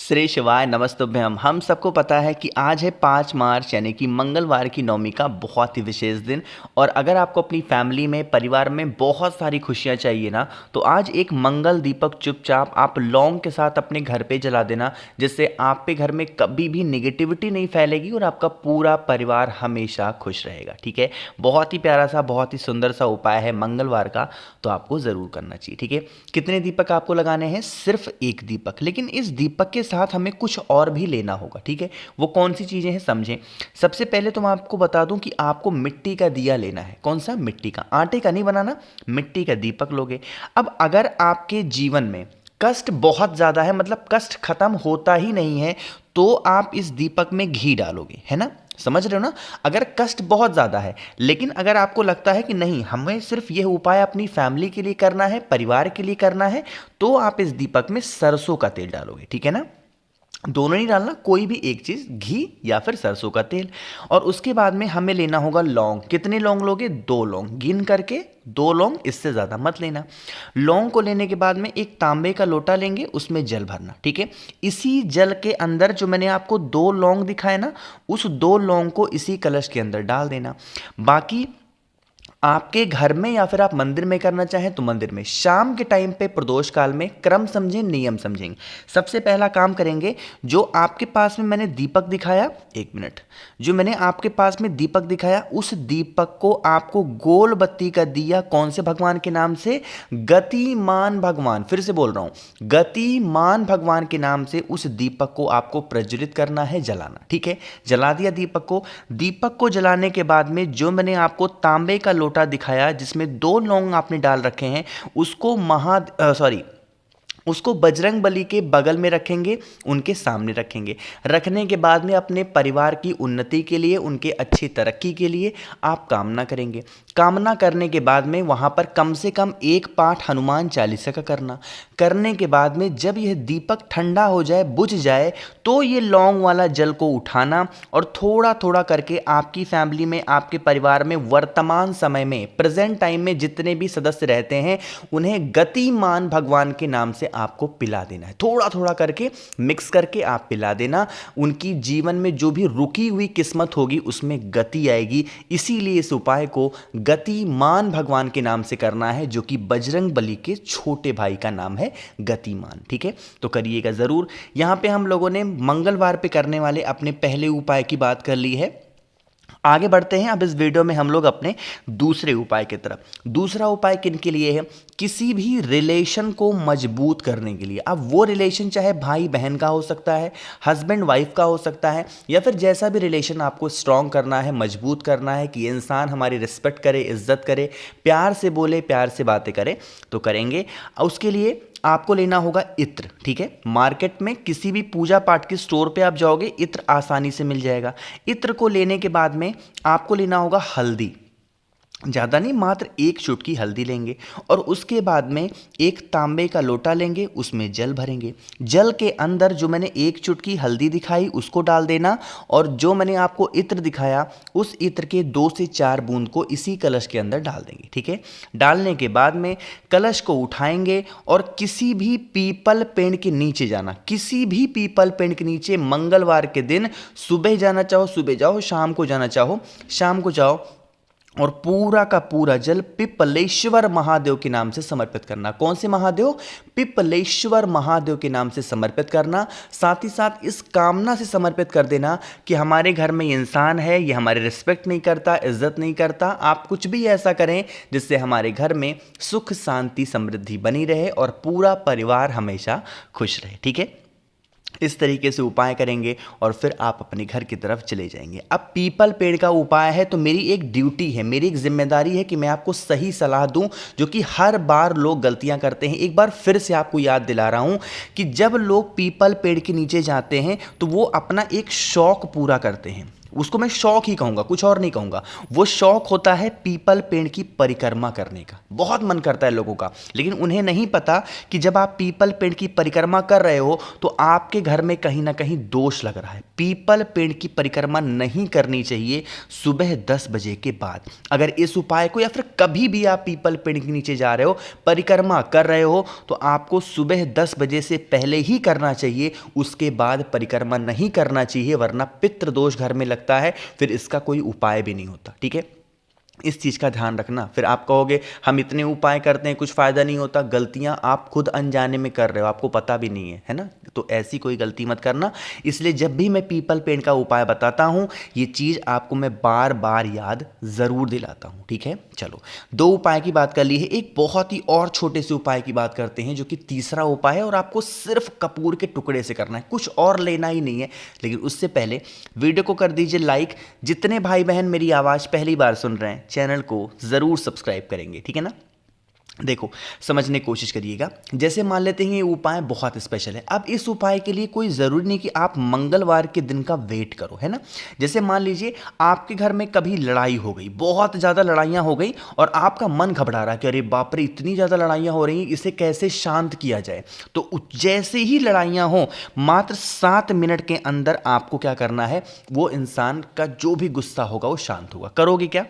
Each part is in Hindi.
श्री शिवाय नमस्तुभ्यम। हम सबको पता है कि आज है 5 मार्च यानी कि मंगलवार की नवमी का बहुत ही विशेष दिन। और अगर आपको अपनी फैमिली में परिवार में बहुत सारी खुशियां चाहिए ना, तो आज एक मंगल दीपक चुपचाप आप लौंग के साथ अपने घर पे जला देना, जिससे आप पे घर में कभी भी निगेटिविटी नहीं फैलेगी और आपका पूरा परिवार हमेशा खुश रहेगा। ठीक है, बहुत ही प्यारा सा बहुत ही सुंदर सा उपाय है मंगलवार का, तो आपको ज़रूर करना चाहिए। ठीक है, कितने दीपक आपको लगाने हैं? सिर्फ एक दीपक, लेकिन इस दीपक के साथ हमें कुछ और भी लेना होगा। ठीक है, वो कौन सी चीज़ें हैं समझें। सबसे पहले तो मैं आपको बता दूं कि आपको मिट्टी का दिया लेना है। कौन सा? मिट्टी का, आटे का नहीं बनाना, मिट्टी का दीपक लोगे। अब अगर आपके जीवन में कष्ट बहुत ज़्यादा है, मतलब कष्ट खत्म होता ही नहीं है, तो आप इस दीपक में घी डालोगे, है ना? समझ रहे हो ना? अगर कष्ट बहुत ज़्यादा है, लेकिन अगर आपको लगता है कि नहीं, हमें सिर्फ यह उपाय अपनी फैमिली के लिए करना है, परिवार के लिए करना है, तो आप इस दीपक में सरसों का तेल डालोगे। ठीक है ना? दोनों नहीं डालना, कोई भी एक चीज़, घी या फिर सरसों का तेल। और उसके बाद में हमें लेना होगा लौंग। कितने लौंग लोगे? 2 लौंग, गिन करके 2 लौंग, इससे ज़्यादा मत लेना। लौंग को लेने के बाद में एक तांबे का लोटा लेंगे, उसमें जल भरना। ठीक है, इसी जल के अंदर जो मैंने आपको 2 लौंग दिखाए ना, उस 2 लौंग को इसी कलश के अंदर डाल देना। बाकी आपके घर में या फिर आप मंदिर में करना चाहें तो मंदिर में, शाम के टाइम पे प्रदोष काल में क्रम समझें, नियम समझेंगे। सबसे पहला काम करेंगे, जो आपके पास में मैंने दीपक दिखाया, 1 मिनट, जो मैंने आपके पास में दीपक दिखाया, उस दीपक को आपको गोल बत्ती का दिया, कौन से भगवान के नाम से? गतिमान भगवान। फिर से बोल रहा हूं, गतिमान भगवान के नाम से उस दीपक को आपको प्रज्वलित करना है, जलाना। ठीक है, जला दिया दीपक को। दीपक को जलाने के बाद में जो मैंने आपको तांबे का लोटा दिखाया, जिसमें 2 लौंग आपने डाल रखे हैं, उसको उसको बजरंग बली के बगल में रखेंगे, उनके सामने रखेंगे। रखने के बाद में अपने परिवार की उन्नति के लिए, उनके अच्छी तरक्की के लिए आप कामना करेंगे। कामना करने के बाद में वहाँ पर कम से कम 1 पाठ हनुमान चालीसा का करना। करने के बाद में जब यह दीपक ठंडा हो जाए, बुझ जाए, तो ये लौंग वाला जल को उठाना और थोड़ा थोड़ा करके आपकी फैमिली में, आपके परिवार में, वर्तमान समय में, प्रेजेंट टाइम में जितने भी सदस्य रहते हैं, उन्हें गतिमान भगवान के नाम से आपको पिला देना है। थोड़ा थोड़ा करके मिक्स करके आप पिला देना। उनकी जीवन में जो भी रुकी हुई किस्मत होगी उसमें गति आएगी। इसीलिए इस उपाय को गतिमान भगवान के नाम से करना है, जो कि बजरंग बली के छोटे भाई का नाम है गतिमान। ठीक है, तो करिएगा जरूर। यहां पे हम लोगों ने मंगलवार पे करने वाले अपने पहले उपाय की बात कर ली है। आगे बढ़ते हैं अब इस वीडियो में हम लोग अपने दूसरे उपाय की तरफ। दूसरा उपाय किन के लिए है? किसी भी रिलेशन को मजबूत करने के लिए। अब वो रिलेशन चाहे भाई बहन का हो सकता है, हस्बैंड वाइफ का हो सकता है, या फिर जैसा भी रिलेशन आपको स्ट्रांग करना है, मजबूत करना है, कि इंसान हमारी रिस्पेक्ट करे, इज्जत करे, प्यार से बोले, प्यार से बातें करे, तो करेंगे। उसके लिए आपको लेना होगा इत्र। ठीक है, मार्केट में किसी भी पूजा पाठ के स्टोर पे आप जाओगे, इत्र आसानी से मिल जाएगा। इत्र को लेने के बाद में आपको लेना होगा हल्दी। ज़्यादा नहीं, मात्र 1 चुटकी हल्दी लेंगे। और उसके बाद में एक तांबे का लोटा लेंगे, उसमें जल भरेंगे। जल के अंदर जो मैंने 1 चुटकी हल्दी दिखाई उसको डाल देना, और जो मैंने आपको इत्र दिखाया, उस इत्र के 2 से 4 बूंद को इसी कलश के अंदर डाल देंगे। ठीक है, डालने के बाद में कलश को उठाएंगे और किसी भी पीपल पेड़ के नीचे जाना। किसी भी पीपल पेड़ के नीचे मंगलवार के दिन सुबह जाना चाहो सुबह जाओ, शाम को जाना चाहो शाम को जाओ, और पूरा का पूरा जल पिपलेश्वर महादेव के नाम से समर्पित करना। कौन से महादेव? पिपलेश्वर महादेव के नाम से समर्पित करना। साथ ही साथ इस कामना से समर्पित कर देना कि हमारे घर में इंसान है, ये हमारी रिस्पेक्ट नहीं करता, इज्जत नहीं करता। आप कुछ भी ऐसा करें जिससे हमारे घर में सुख शांति समृद्धि बनी रहे और पूरा परिवार हमेशा खुश रहे। ठीक है, इस तरीके से उपाय करेंगे और फिर आप अपने घर की तरफ चले जाएंगे। अब पीपल पेड़ का उपाय है, तो मेरी एक ड्यूटी है, मेरी एक जिम्मेदारी है कि मैं आपको सही सलाह दूं, जो कि हर बार लोग गलतियां करते हैं। एक बार फिर से आपको याद दिला रहा हूं कि जब लोग पीपल पेड़ के नीचे जाते हैं तो वो अपना एक शौक पूरा करते हैं। उसको मैं शौक ही कहूँगा, कुछ और नहीं कहूँगा। वो शौक होता है पीपल पेड़ की परिक्रमा करने का। बहुत मन करता है लोगों का, लेकिन उन्हें नहीं पता कि जब आप पीपल पेड़ की परिक्रमा कर रहे हो तो आपके घर में कहीं ना कहीं दोष लग रहा है। पीपल पेड़ की परिक्रमा नहीं करनी चाहिए सुबह 10 बजे के बाद। अगर इस उपाय को, या फिर कभी भी आप पीपल पेड़ के नीचे जा रहे हो, परिक्रमा कर रहे हो, तो आपको सुबह 10 बजे से पहले ही करना चाहिए, उसके बाद परिक्रमा नहीं करना चाहिए, वरना पितृदोष घर में लगता है, फिर इसका कोई उपाय भी नहीं होता। ठीक है, इस चीज़ का ध्यान रखना। फिर आप कहोगे हम इतने उपाय करते हैं कुछ फ़ायदा नहीं होता। गलतियां आप खुद अनजाने में कर रहे हो, आपको पता भी नहीं है ना, तो ऐसी कोई गलती मत करना। इसलिए जब भी मैं पीपल पेड़ का उपाय बताता हूं, ये चीज़ आपको मैं बार बार याद ज़रूर दिलाता हूं। ठीक है, चलो 2 उपाय की बात कर ली है, एक बहुत ही और छोटे से उपाय की बात करते हैं, जो कि तीसरा उपाय है, और आपको सिर्फ कपूर के टुकड़े से करना है, कुछ और लेना ही नहीं है। लेकिन उससे पहले वीडियो को कर दीजिए लाइक। जितने भाई बहन मेरी आवाज़ पहली बार सुन रहे हैं, चैनल को ज़रूर सब्सक्राइब करेंगे। ठीक है ना, देखो समझने की कोशिश करिएगा। जैसे मान लेते हैं ये उपाय बहुत स्पेशल है। अब इस उपाय के लिए कोई ज़रूरी नहीं कि आप मंगलवार के दिन का वेट करो, है ना। जैसे मान लीजिए आपके घर में कभी लड़ाई हो गई, बहुत ज़्यादा लड़ाइयाँ हो गई, और आपका मन घबरा रहा है कि अरे बाप रे इतनी ज़्यादा लड़ाइयाँ हो रही हैं, इसे कैसे शांत किया जाए। तो जैसे ही लड़ाइयाँ हो, मात्र 7 मिनट के अंदर आपको क्या करना है, वो इंसान का जो भी गुस्सा होगा वो शांत होगा। करोगे क्या?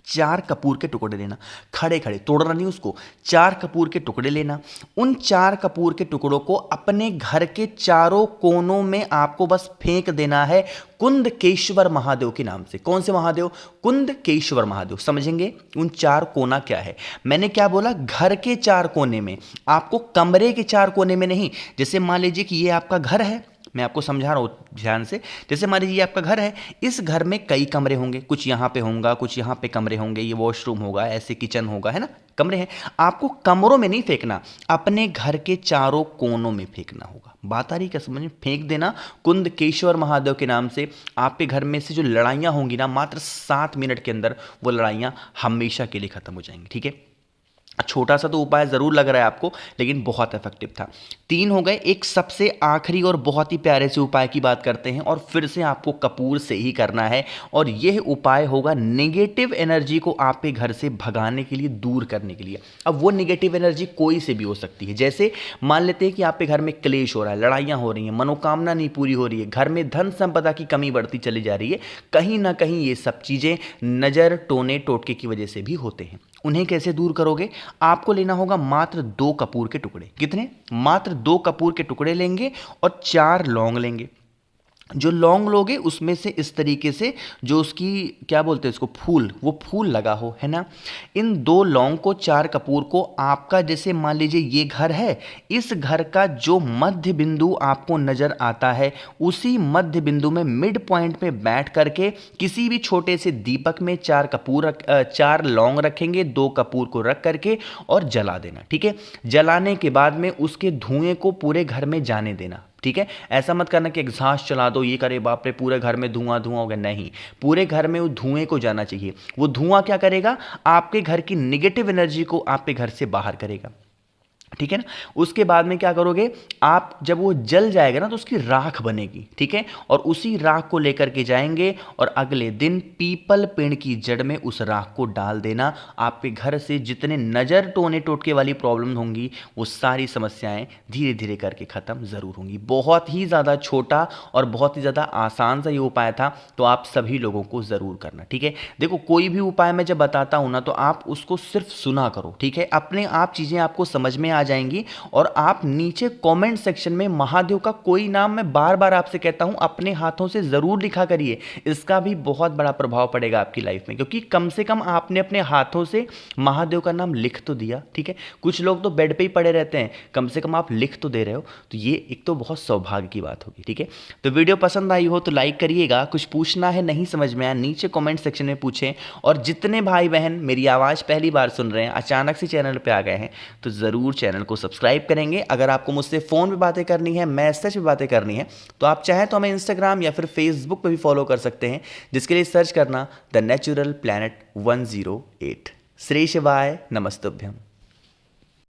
4 कपूर के टुकड़े लेना, खड़े खड़े, तोड़ना नहीं उसको। 4 कपूर के टुकड़े लेना, उन 4 कपूर के टुकड़ों को अपने घर के चारों कोनों में आपको बस फेंक देना है, कुंदकेश्वर महादेव के नाम से। कौन से महादेव? कुंदकेश्वर महादेव। समझेंगे उन 4 कोना क्या है? मैंने क्या बोला? घर के 4 कोने में, आपको कमरे के 4 कोने में नहीं। जैसे मान लीजिए कि ये आपका घर है, मैं आपको समझा रहा हूँ ध्यान से। जैसे मान लीजिए आपका घर है, इस घर में कई कमरे होंगे, कुछ यहाँ पे होगा, कुछ यहाँ पे कमरे होंगे, ये वॉशरूम होगा, ऐसे किचन होगा, है ना, कमरे हैं। आपको कमरों में नहीं फेंकना, अपने घर के चारों कोनों में फेंकना होगा। बात आ रही क्या समझ में? फेंक देना कुंदकेश्वर महादेव के नाम से। आपके घर में से जो लड़ाइयाँ होंगी ना, मात्र 7 मिनट के अंदर वो लड़ाइयाँ हमेशा के लिए खत्म हो जाएंगी। ठीक है, छोटा सा तो उपाय ज़रूर लग रहा है आपको, लेकिन बहुत इफेक्टिव था। 3 हो गए। एक सबसे आखिरी और बहुत ही प्यारे से उपाय की बात करते हैं, और फिर से आपको कपूर से ही करना है, और यह उपाय होगा नेगेटिव एनर्जी को आपके घर से भगाने के लिए, दूर करने के लिए। अब वो नेगेटिव एनर्जी कोई से भी हो सकती है। जैसे मान लेते हैं कि आपके घर में क्लेश हो रहा है, लड़ाइयाँ हो रही हैं, मनोकामना नहीं पूरी हो रही है, घर में धन संपदा की कमी बढ़ती चली जा रही है, कहीं ना कहीं ये सब चीज़ें नज़र, टोने, टोटके की वजह से भी होते हैं। उन्हें कैसे दूर करोगे? आपको लेना होगा मात्र 2 कपूर के टुकड़े। कितने? मात्र 2 कपूर के टुकड़े लेंगे, और 4 लौंग लेंगे। जो लौंग लोगे उसमें से इस तरीके से, जो उसकी क्या बोलते हैं इसको, फूल, वो फूल लगा हो, है ना। इन 2 लौंग को, 4 कपूर को, आपका जैसे मान लीजिए ये घर है, इस घर का जो मध्य बिंदु आपको नजर आता है, उसी मध्य बिंदु में मिड पॉइंट में बैठ करके किसी भी छोटे से दीपक में 4 लौंग रखेंगे, 2 कपूर को रख करके, और जला देना। ठीक है, जलाने के बाद में उसके धुएं को पूरे घर में जाने देना। ठीक है, ऐसा मत करना कि एग्जॉस्ट चला दो, ये करे बाप रे पूरे घर में धुआं धुआं हो गया, नहीं। पूरे घर में वो धुएं को जाना चाहिए। वो धुआं क्या करेगा? आपके घर की निगेटिव एनर्जी को आपके घर से बाहर करेगा। ठीक है ना। उसके बाद में क्या करोगे आप, जब वो जल जाएगा ना तो उसकी राख बनेगी। ठीक है, और उसी राख को लेकर के जाएंगे, और अगले दिन पीपल पेड़ की जड़ में उस राख को डाल देना। आपके घर से जितने नज़र, टोने, टोटके वाली प्रॉब्लम होंगी, वो सारी समस्याएं धीरे धीरे करके ख़त्म ज़रूर होंगी। बहुत ही ज़्यादा छोटा और बहुत ही ज़्यादा आसान सा ये उपाय था, तो आप सभी लोगों को ज़रूर करना। ठीक है, देखो कोई भी उपाय मैं जब बताता हूँ ना, तो आप उसको सिर्फ सुना करो। ठीक है, अपने आप चीज़ें आपको समझ में आ जाएंगी, और आप नीचे कमेंट सेक्शन में महादेव का कोई नाम, मैं बार बार आपसे कहता हूं, अपने हाथों से जरूर लिखा करिए। इसका भी बहुत बड़ा प्रभाव पड़ेगा आपकी लाइफ में, क्योंकि कम से कम आपने अपने हाथों से महादेव का नाम लिख तो दिया। ठीक है, कुछ लोग तो बेड पे ही पड़े रहते हैं, कम से कम आप लिख तो दे रहे हो, तो ये एक तो बहुत सौभाग्य की बात होगी। ठीक है, तो वीडियो पसंद आई हो तो लाइक करिएगा। कुछ पूछना है, नहीं समझ में आया, नीचे कमेंट सेक्शन में पूछें। और जितने भाई बहन मेरी आवाज़ पहली बार सुन रहे हैं, अचानक से चैनल पे आ गए हैं, तो ज़रूर चैनल को सब्सक्राइब करेंगे। अगर आपको मुझसे फ़ोन पे बातें करनी है, मैसेज पे बातें करनी है, तो आप चाहें तो हमें इंस्टाग्राम या फिर फेसबुक पे भी फॉलो कर सकते हैं, जिसके लिए सर्च करना द नेचुरल प्लैनेट 108। श्री शिवाय नमस्तुभ्यम।